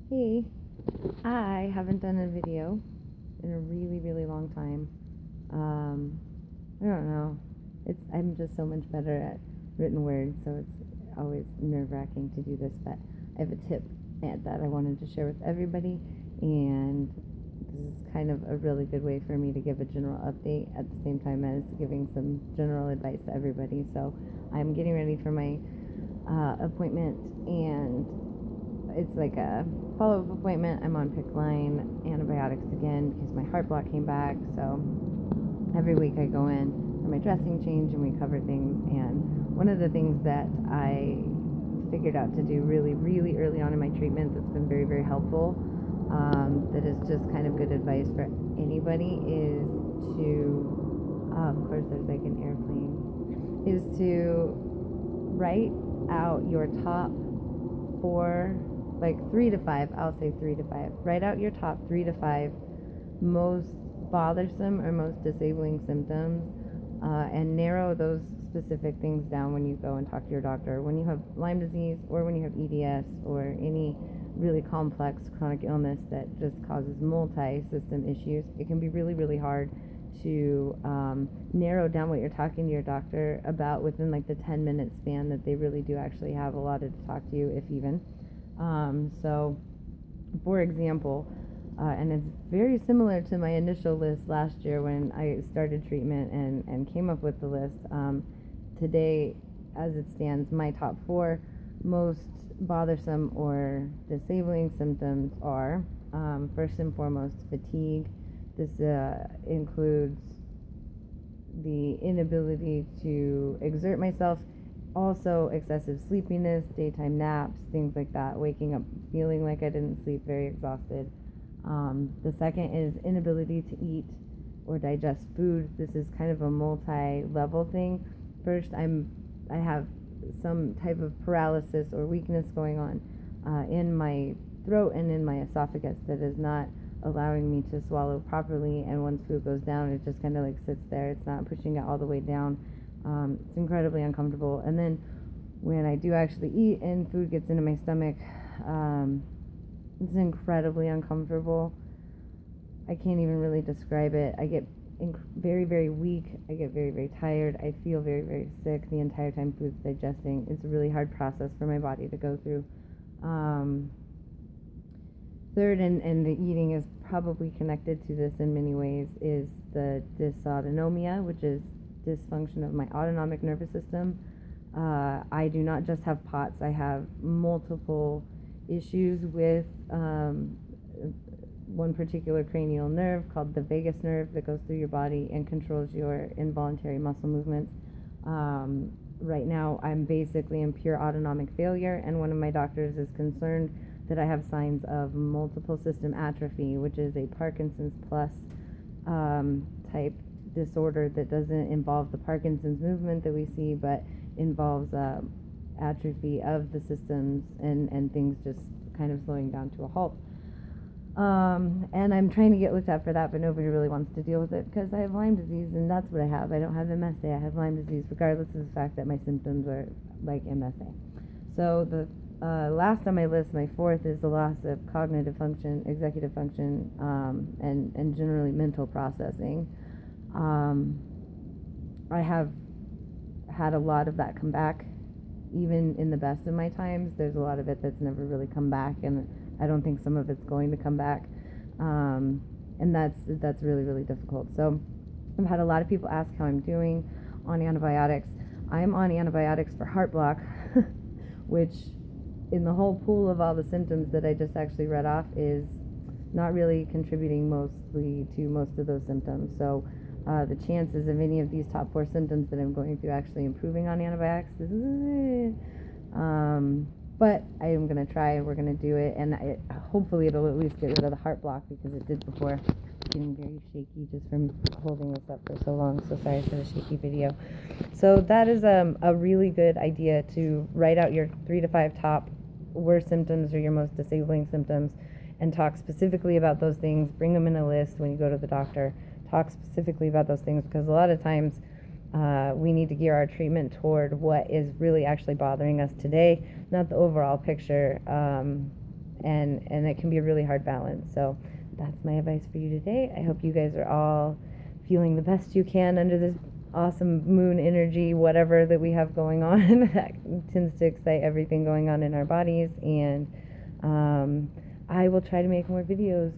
Hey, I haven't done a video in a really, really long time. I don't know. I'm just so much better at written words, so it's always nerve-wracking to do this, but I have a tip that I wanted to share with everybody, and this is kind of a really good way for me to give a general update at the same time as giving some general advice to everybody. So I'm getting ready for my appointment, and it's like a follow-up appointment. I'm on PIC line antibiotics again because my heart block came back. So every week I go in for my dressing change and we cover things. And one of the things that I figured out to do really, really early on in my treatment that's been very, very helpful, that is just kind of good advice for anybody, is to, of course there's like an airplane, is to write out your top 4, like 3 to 5, I'll say 3 to 5. Write out your top 3 to 5 most bothersome or most disabling symptoms, and narrow those specific things down when you go and talk to your doctor. When you have Lyme disease, or when you have EDS, or any really complex chronic illness that just causes multi-system issues, it can be really, really hard to narrow down what you're talking to your doctor about within like the 10-minute span that they really do actually have allotted to talk to you, if even. So, for example, and it's very similar to my initial list last year when I started treatment and came up with the list. Today, as it stands, my top 4 most bothersome or disabling symptoms are, first and foremost, fatigue. This includes the inability to exert myself, also excessive sleepiness, daytime naps, things like that, waking up feeling like I didn't sleep, very exhausted. The second is inability to eat or digest food. This is kind of a multi-level thing. First, I have some type of paralysis or weakness going on in my throat and in my esophagus that is not allowing me to swallow properly, and once food goes down, it just kind of like sits there. It's not pushing it all the way down. It's incredibly uncomfortable. And then when I do actually eat and food gets into my stomach, it's incredibly uncomfortable. I can't even really describe it. I get very, very weak. I get very, very tired. I feel very, very sick the entire time food's digesting. It's a really hard process for my body to go through. Third, and the eating is probably connected to this in many ways, is the dysautonomia, which is dysfunction of my autonomic nervous system. I do not just have POTS. I have multiple issues with one particular cranial nerve called the vagus nerve that goes through your body and controls your involuntary muscle movements. Right now, I'm basically in pure autonomic failure, and one of my doctors is concerned that I have signs of multiple system atrophy, which is a Parkinson's plus type disorder that doesn't involve the Parkinson's movement that we see, but involves atrophy of the systems and things just kind of slowing down to a halt. And I'm trying to get looked at for that, but nobody really wants to deal with it because I have Lyme disease, and that's what I have. I don't have MSA, I have Lyme disease, regardless of the fact that my symptoms are like MSA. So the last on my list, my 4th, is the loss of cognitive function, executive function, and generally mental processing. I have had a lot of that come back. Even in the best of my times, there's a lot of it that's never really come back, and I don't think some of it's going to come back. And that's really, really difficult. So I've had a lot of people ask how I'm doing on antibiotics. I'm on antibiotics for heart block, which in the whole pool of all the symptoms that I just actually read off is not really contributing mostly to most of those symptoms. So the chances of any of these top 4 symptoms that I'm going through actually improving on antibiotics is, but I am going to try, and we're going to do it, and hopefully it'll at least get rid of the heart block, because it did before. It's getting very shaky just from holding this up for so long, so sorry for the shaky video. So that is a really good idea, to write out your 3 to 5 top worst symptoms or your most disabling symptoms, and talk specifically about those things. Bring them in a list when you go to the doctor. Talk specifically about those things, because a lot of times we need to gear our treatment toward what is really actually bothering us today, not the overall picture. and it can be a really hard balance. So that's my advice for you today. I hope you guys are all feeling the best you can under this awesome moon energy, whatever that we have going on. That tends to excite everything going on in our bodies. And I will try to make more videos